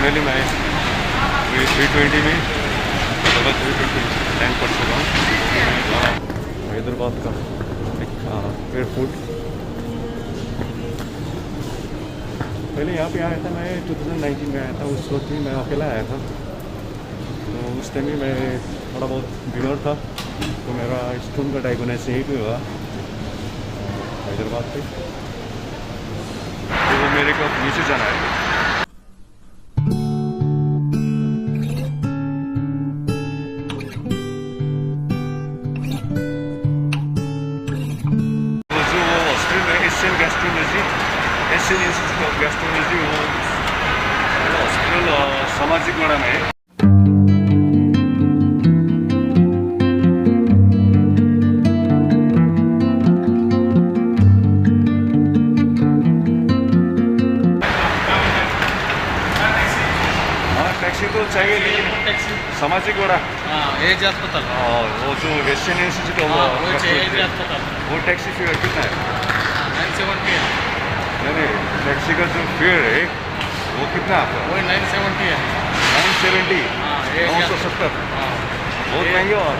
Finally मैं 320 में double 320 tank कर चुका हूँ। हैदराबाद का एक एयरपोर्ट। पहले यहाँ पे आया था मैं 2019 में आया था, उस वक्त भी मैं अकेला आया था। तो उस टाइम भी मैं थोड़ा बहुत बीमार था, तो मेरा स्टोन का डायग्नोसिस यहीं पे हुआ हैदराबाद पे। तो मेरे को नीचे जाना है। Asian institute of gastrology hospital सामाजिक वाड़ा में है। हाँ टैक्सी तो चाहिए, लेकिन सामाजिक वाड़ा एज अस्पताल वो जो एशियन इंस्टीट्यूट ऑफ अस्पताल वो टैक्सी फेयर कितना है? 970 है। नहीं, टैक्सी का जो फेयर है वो कितना आपका? वही 970 है। 970 970 बहुत महंगे। और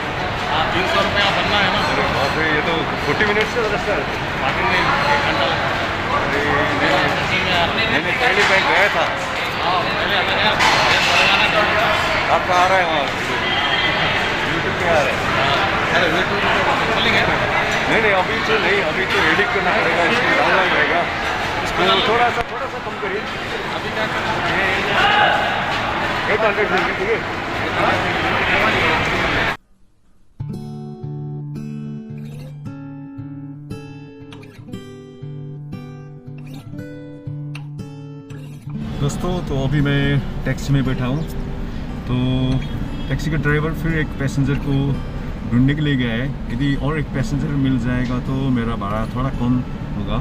300 रुपया भरना है ना। अरे बाप रे, ये तो 40 मिनट्स का रास्ता है। बाकी नहीं 1 घंटा मैंने पहले बैंक गया था। आपका आ रहा है वहाँ यूट्यूब पे आ रहा है? अरे यूट्यूब चलेंगे। नहीं अभी तो नहीं, अभी तो एडिट करना पड़ेगा, इसको डालना पड़ेगा। इसको थोड़ा सा कम करिए। अभी क्या करना 800 देंगे, ठीक है? दोस्तों, तो अभी मैं टैक्सी में बैठा हूँ। तो टैक्सी का ड्राइवर फिर एक पैसेंजर को ढूंढने के लिए गया है। यदि और एक पैसेंजर मिल जाएगा तो मेरा भाड़ा थोड़ा कम होगा,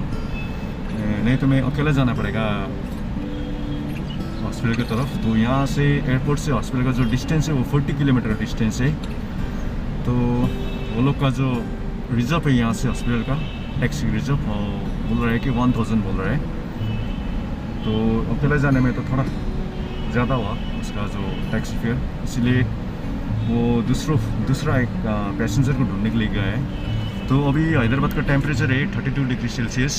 नहीं तो मैं अकेला जाना पड़ेगा हॉस्पिटल की तरफ। तो यहाँ से एयरपोर्ट से हॉस्पिटल का जो डिस्टेंस है वो 40 किलोमीटर डिस्टेंस है। तो वो लोग का जो रिजर्व है यहाँ से हॉस्पिटल का टैक्सी रिजर्व बोल रहा है कि 1000 बोल रहा है। तो अकेला जाने में तो थोड़ा ज़्यादा हुआ उसका जो टैक्सी फेयर, इसीलिए वो दूसरा एक पैसेंजर को ढूंढने के लिए गया है। तो अभी हैदराबाद का टेम्परेचर है 32 डिग्री सेल्सियस।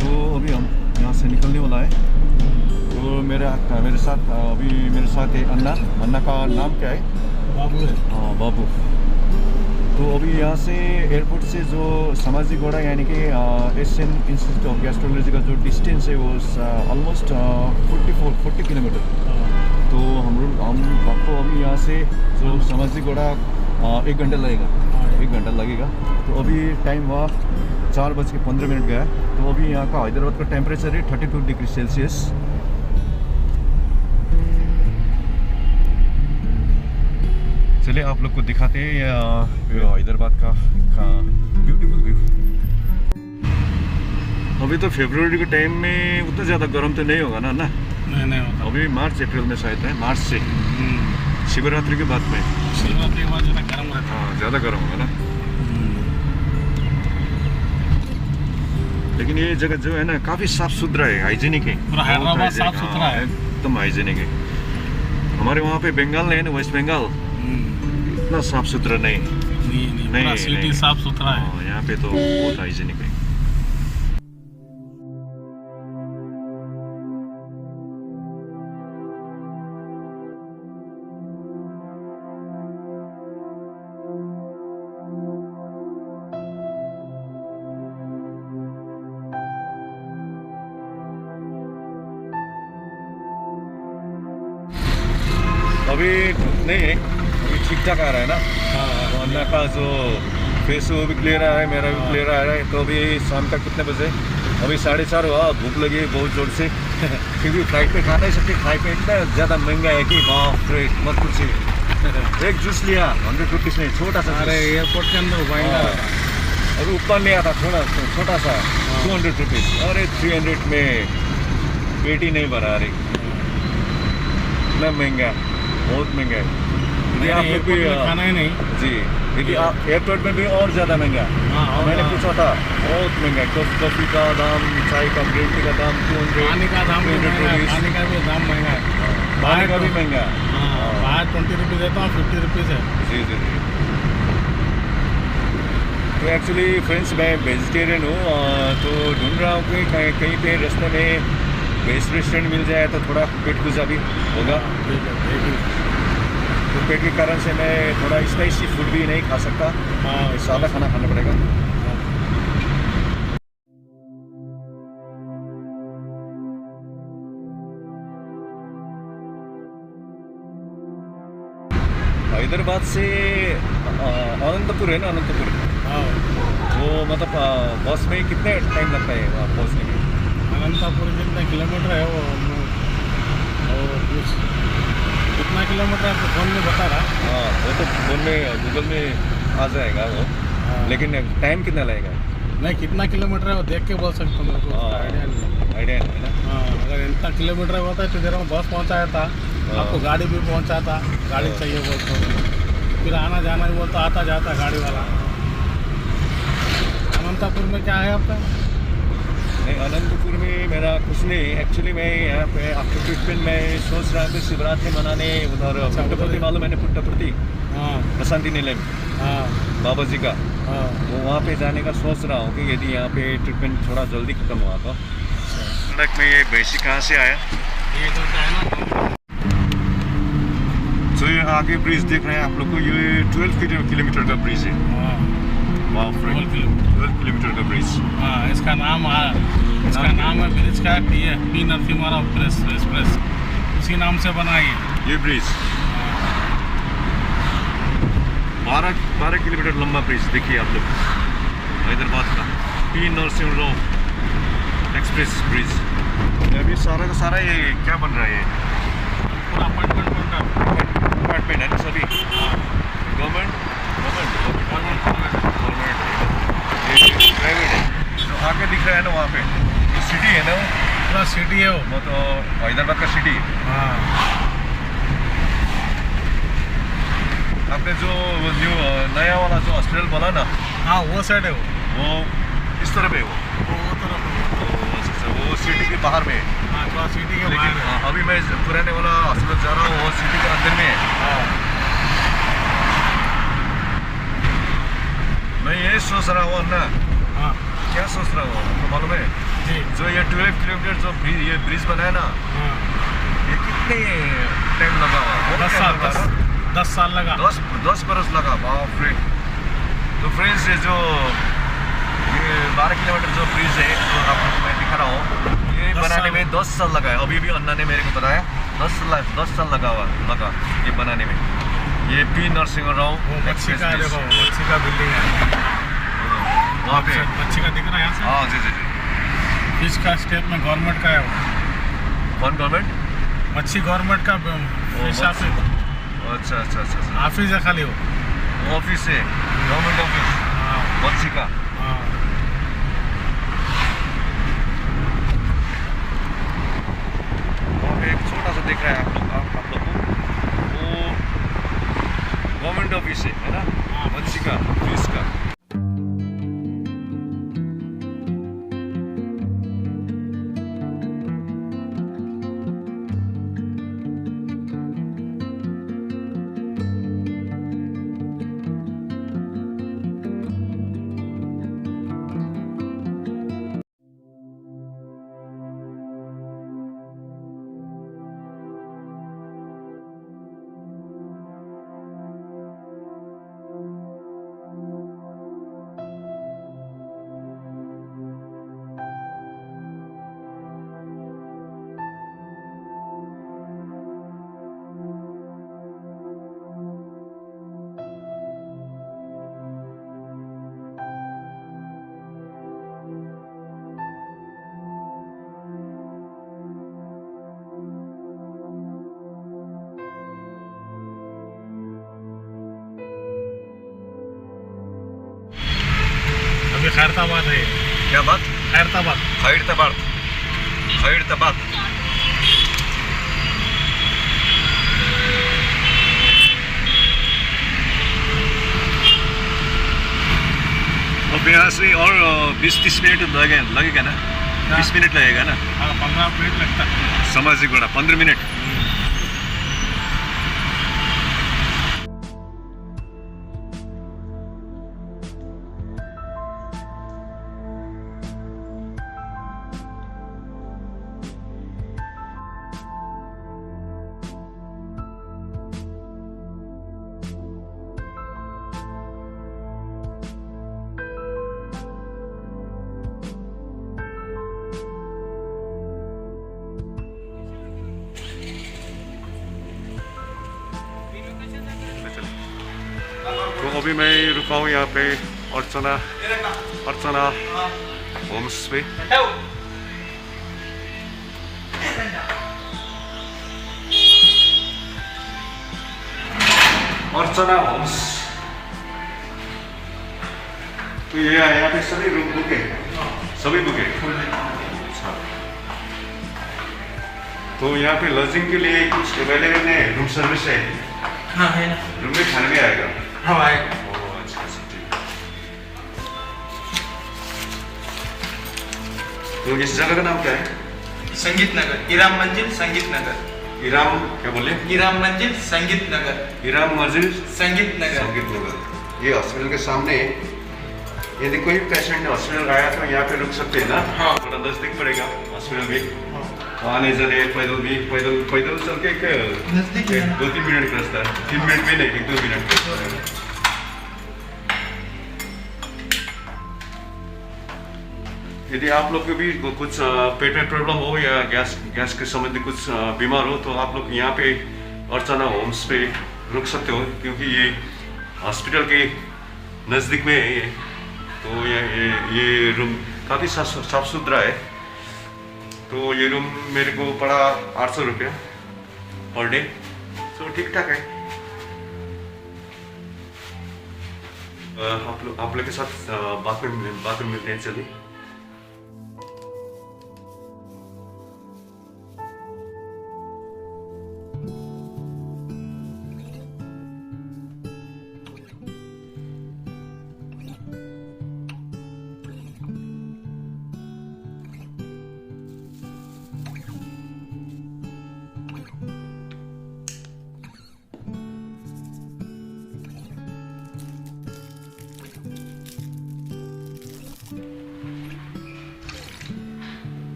तो अभी हम यहाँ से निकलने वाला है। तो मेरे साथ है अन्ना का नाम क्या है? बाबू है। हाँ बाबू। तो अभी यहाँ से एयरपोर्ट से जो सामाजिक वाड़ा यानी कि एशियन इंस्टीट्यूट ऑफ गैस्ट्रोलॉजी का जो डिस्टेंस है वो ऑलमोस्ट 40 किलोमीटर। तो हम आपको अभी यहाँ से जो सामाजिक वाड़ा 1 घंटा लगेगा। 1 घंटा लगेगा। तो अभी टाइम हुआ 4:15 गया। तो अभी यहाँ का हैदराबाद का टेम्परेचर है 32 डिग्री सेल्सियस। चलिए आप लोग को दिखाते हैं हैदराबाद का ब्यूटीफुल व्यू। अभी तो फरवरी के टाइम में उतना ज़्यादा गर्म तो नहीं होगा ना? नहीं होता। अभी मार्च अप्रैल में शायद है, मार्च से शिवरात्रि के बाद में। शिवरात्रि के बाद ज़्यादा गर्म रहता है। हाँ ज़्यादा गर्म होगा ना। लेकिन ये जगह जो है ना काफ़ी साफ सुथरा है, हाइजीनिक है। पूरा हैदराबाद साफ सुथरा है, एकदम हाइजीनिक है। हमारे वहाँ पे बंगाल है ना, वेस्ट बंगाल, इतना साफ सुथरा नहीं। पूरा सिटी साफ सुथरा है। यहाँ पे तो बहुत हाइजीनिक है। अभी नहीं है, अभी ठीक ठाक आ रहा है ना। तो अन्ना का जो फेस वो भी क्लियर आ रहा है, मेरा भी क्लियर आ रहा है। तो अभी शाम तक कितने बजे? अभी 4:30 हुआ। भूख लगी है बहुत जोर से। फिर भी फ्लाइट पे खा नहीं सकते, फ्लाइट पे इतना ज़्यादा महंगा है कि बाप रे मत पूछिए। एक जूस लिया 100 रुपीज़ में, छोटा सा। अरे एयरपोर्ट के अंदर अभी ऊपर लिया था छोटा सा 200 रुपीज़। अरे 300 में पेट ही नहीं भरा रही, इतना महंगा, बहुत महंगा है। यदि आप लोग भी खाना ही नहीं जी, यदि आप एयरपोर्ट में भी और ज़्यादा महंगा। हाँ, मैंने हाँ। पूछा था बहुत महंगा है, कॉफ़ी का दाम, चाय का, ग्रीन टी का दाम 200, पानी का दाम भी 300 महंगा है, rupees। पानी का भी दाम महंगा है। पानी का भी महंगा है। हाँ, बाहर 20 रुपीज़ देता हूँ, 50 रुपीज़ है। जी जी जी। तो एक्चुअली फ्रेंड्स मैं वेजिटेरियन हूँ, तो ढूंढ रहा हूँ कि कहीं कहीं पे रास्ते में वेज रेस्टोरेंट मिल जाए तो थोड़ा पेट पूजा भी होगा। ठीक है, ठीक है। तो पेट के कारण से मैं थोड़ा स्पाइसी फूड भी नहीं खा सकता, हाँ, सादा खाना खाना पड़ेगा। हैदराबाद से अनंतपुर है ना, अनंतपुर, हाँ, वो मतलब बस में कितने टाइम लगता है वहाँ पहुँचने में? अनंतपुर कितने किलोमीटर है वो कुछ कितना किलोमीटर है फोन में बता रहा। हाँ वो तो फोन में गूगल में आ जाएगा वो, हाँ। लेकिन टाइम कितना लगेगा? नहीं, कितना किलोमीटर है वो देख के बोल सकता हूँ, मेरे को हाँ। आइडिया नहीं। आइडिया नहीं है ना। हाँ, अगर इतना किलोमीटर होता है तो इधर में बस पहुँचाया था, हाँ। आपको गाड़ी भी पहुँचाता, गाड़ी हाँ। चाहिए बोलता हूँ, फिर आना जाना भी बोलता, आता जाता गाड़ी वाला। अनंतपुर में क्या है आपका? नहीं, अनंतपुर में मेरा कुछ नहीं। एक्चुअली मैं यहाँ पे आफ्टर ट्रीटमेंट में सोच रहा हूँ शिवरात्रि मनाने उधर पुट्टपर्ती, मालूम मैंने पुट्टपर्ती हाँ, बसंती निलय हाँ, बाबा जी का, हाँ। तो वहाँ पे जाने का सोच रहा हूँ कि यदि यहाँ पे ट्रीटमेंट थोड़ा जल्दी खत्म हुआ तो। मैं ये बेसिक कहाँ से आया, ये जो है ना, तो ये आगे ब्रिज देख रहे हैं आप लोग को, ये 12 किलोमीटर का ब्रिज है। हाँ, वाह फ्रेंड, 12 किलोमीटर का ब्रिज। हाँ, इसका नाम है ब्रिज का पी नरसिम्हा राव एक्सप्रेस, उसी नाम से बना ये ब्रिज 12 किलोमीटर लंबा ब्रिज। देखिए आप लोग, हैदराबाद का P Narasimha Rao express bridge. अभी सारा का सारा ये क्या बन रहा है? पूरा अपार्टमेंट बन रहा है। अपार्टमेंट है ना सभी, गवर्नमेंट ये प्राइवेट है। तो आगे दिख रहा है ना वहाँ पे, ये सिटी है ना, पूरा सिटी है वो तो हैदराबाद का सिटी। हाँ, आपने जो न्यू नया वाला जो हॉस्पिटल बोला ना, हाँ, वो साइड है वो इस तरफ है वो तरफ है। वो सिटी के बाहर में है। हाँ, थोड़ा सिटी के लेकिन बाहर है। अभी मैं पुराने वाला हॉस्पिटल जा रहा हूँ, वो सिटी के अंदर में है। हाँ, मैं ये सोच रहा हूँ ना, हाँ, क्या सोच रहा हूँ आपको मालूम है? जी, जो ये 12 किलोमीटर जो ये ब्रिज बनाया ना, हाँ, ये कितने टाइम लगा हुआ? बहुत 10 time साल लगा ना? 10 साल लगा। 10 बरस लगा। बाप रे। तो फ्रेंड्स ये जो ये 12 किलोमीटर जो ब्रिज है जो आप लोगों को मैं दिखा रहा हूँ, ये 10 बनाने साल। में 10 साल लगा है। अभी भी अन्ना ने मेरे को बताया 10 साल लगा ये बनाने में। ये पी नरसिम्हा राव वो मच्छी एक्सप्रेस का ब्रिज। देखो, मच्छी का बिल्डिंग है वहाँ पे। मच्छी का दिख रहा है यहाँ से। हाँ जी जी जी। फिश का स्टेट में गवर्नमेंट का है वो, कौन गवर्नमेंट? मच्छी गवर्नमेंट का फिश मच्छी। ऑफिस अच्छा। ऑफिस है खाली वो। ऑफिस है, गवर्नमेंट ऑफिस हाँ, मच्छी का। हाँ, वहाँ पे एक छोटा सा दिख रहा है आप लोग को, वो गवर्नमेंट ऑफिस है ना, मच्छी का, फिश का। अभी खैरताबाद है। क्या बात? खैरताबाद। खैरताबाद। अब यहाँ से और 20-30 मिनट लगेगा ना? 20 मिनट लगेगा ना? हाँ 15 मिनट लगता है। सामाजिक बड़ा 15 मिनट। तो अभी मैं रुका हूँ यहाँ पे अर्चना होम्स पे। अर्चना होम्स तो ये यहाँ पे सभी रूम बुक है, सभी बुक है। अच्छा, तो यहाँ पे लॉजिंग के लिए कुछ अवेलेबल है? रूम सर्विस है? हाँ है ना। रूम में खाने में आएगा? हाँ आएगा। ओह अच्छा ठीक। तो इस जगह का नाम क्या है? संगीत नगर, इराम मंजिल संगीत नगर। इराम क्या बोले? इराम मंजिल संगीत नगर। इराम मंजिल संगीत नगर। संगीत नगर। ये हॉस्पिटल के सामने। यदि कोई पेशेंट हॉस्पिटल आया तो यहाँ पे रुक सकते हैं ना? हाँ। थोड़ा नजदीक पड़ेगा हॉस्पिटल में। आने जाने पैदल चल के नजदीक है ना? 2-3 मिनट का रास्ता है। 3 मिनट भी नहीं, 1-2 मिनट का रास्ता है। यदि आप लोग को भी कुछ पेट में प्रॉब्लम हो या गैस के संबंधी कुछ बीमार हो तो आप लोग यहाँ पे अर्चना होम्स पे रुक सकते हो, क्योंकि ये हॉस्पिटल के नज़दीक में है ये। तो ये रूम काफ़ी साफ सुथरा है। तो ये रूम मेरे को पड़ा 800 रुपया पर डे, तो ठीक ठाक है। आप लोग के साथ बाद में मिलते हैं, चलिए।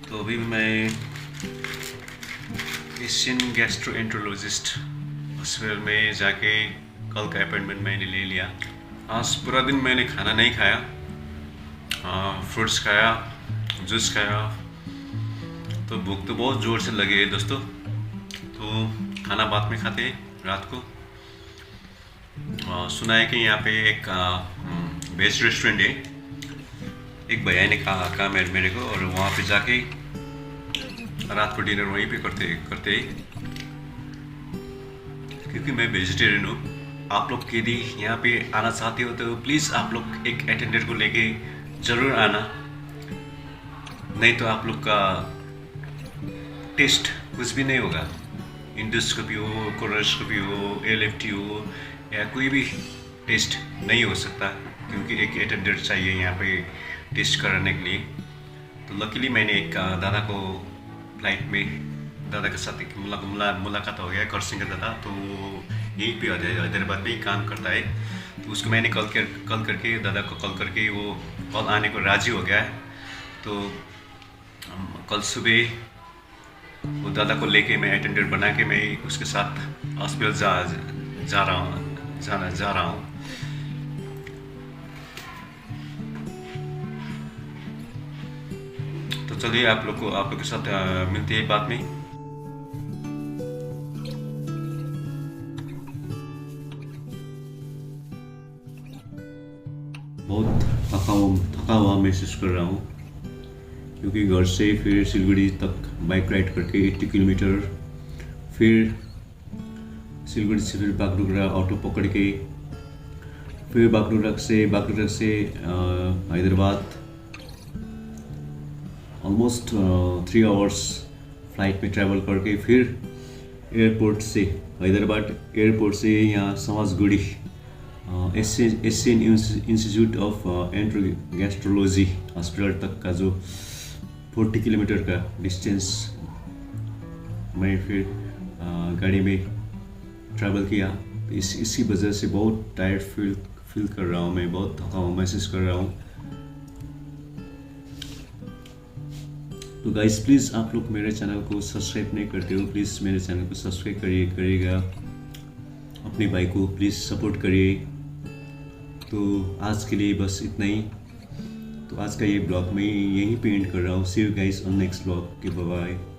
तो अभी मैं एशियन गैस्ट्रोएंट्रोलॉजिस्ट हॉस्पिटल में जाके कल का अपॉइंटमेंट मैंने ले लिया। आज पूरा दिन मैंने खाना नहीं खाया, फ्रूट्स खाया, जूस खाया। तो भूख तो बहुत ज़ोर से लगी है दोस्तों। तो खाना बाद में खाते हैं रात को। सुना है कि यहाँ पे एक वेज रेस्टोरेंट है, एक भैया ने कहा मेरे को, और वहाँ पे जाके रात को डिनर वहीं पे करते क्योंकि मैं वेजिटेरियन हूँ। आप लोग यदि यहाँ पे आना चाहते हो तो प्लीज़ आप लोग एक अटेंडर को लेके ज़रूर आना, नहीं तो आप लोग का टेस्ट कुछ भी नहीं होगा। इंडोस्कोपी हो, कोलोनोस्कोपी हो, एलएफटी हो, या कोई भी टेस्ट नहीं हो सकता, क्योंकि एक अटेंडर चाहिए यहाँ पे टेस्ट कराने के लिए। तो लकीली मैंने एक दादा को फ्लाइट में, दादा के साथ एक मुलाकात हो गया, खरसिंह का दादा। तो यहीं पे हैदराबाद में ही काम करता है। तो उसको मैंने कॉल करके दादा को कॉल करके वो कॉल आने को राज़ी हो गया है। तो कल सुबह वो दादा को लेके मैं अटेंडर बना के मैं उसके साथ हॉस्पिटल जा रहा हूँ। तो चलिए आप लोग के साथ मिलते हैं बाद में। बहुत थका हुआ महसूस कर रहा हूँ, क्योंकि घर से फिर सिलगुड़ी तक बाइक राइड करके 80 किलोमीटर, फिर सिलगुड़ी से फिर बागडोगरा ऑटो पकड़ के, फिर बागडोगरा से हैदराबाद ऑलमोस्ट 3 आवर्स फ्लाइट में ट्रैवल करके, फिर एयरपोर्ट से हैदराबाद एयरपोर्ट से यहाँ Somajiguda Asian institute of entero gastrology hospital तक का जो 40 किलोमीटर का डिस्टेंस मैं फिर गाड़ी में ट्रैवल किया। तो इसी वजह से बहुत टायर्ड फील कर रहा हूँ, मैं बहुत थका हुआ महसूस कर रहा हूँ। तो गाइस प्लीज़ आप लोग मेरे चैनल को सब्सक्राइब नहीं करते हो, प्लीज़ मेरे चैनल को सब्सक्राइब करिएगा, अपने भाई को प्लीज़ सपोर्ट करिए। तो आज के लिए बस इतना ही। तो आज का ये ब्लॉग मैं यहीं पे एंड कर रहा हूँ। See you guys on next blog के, बाय बाय।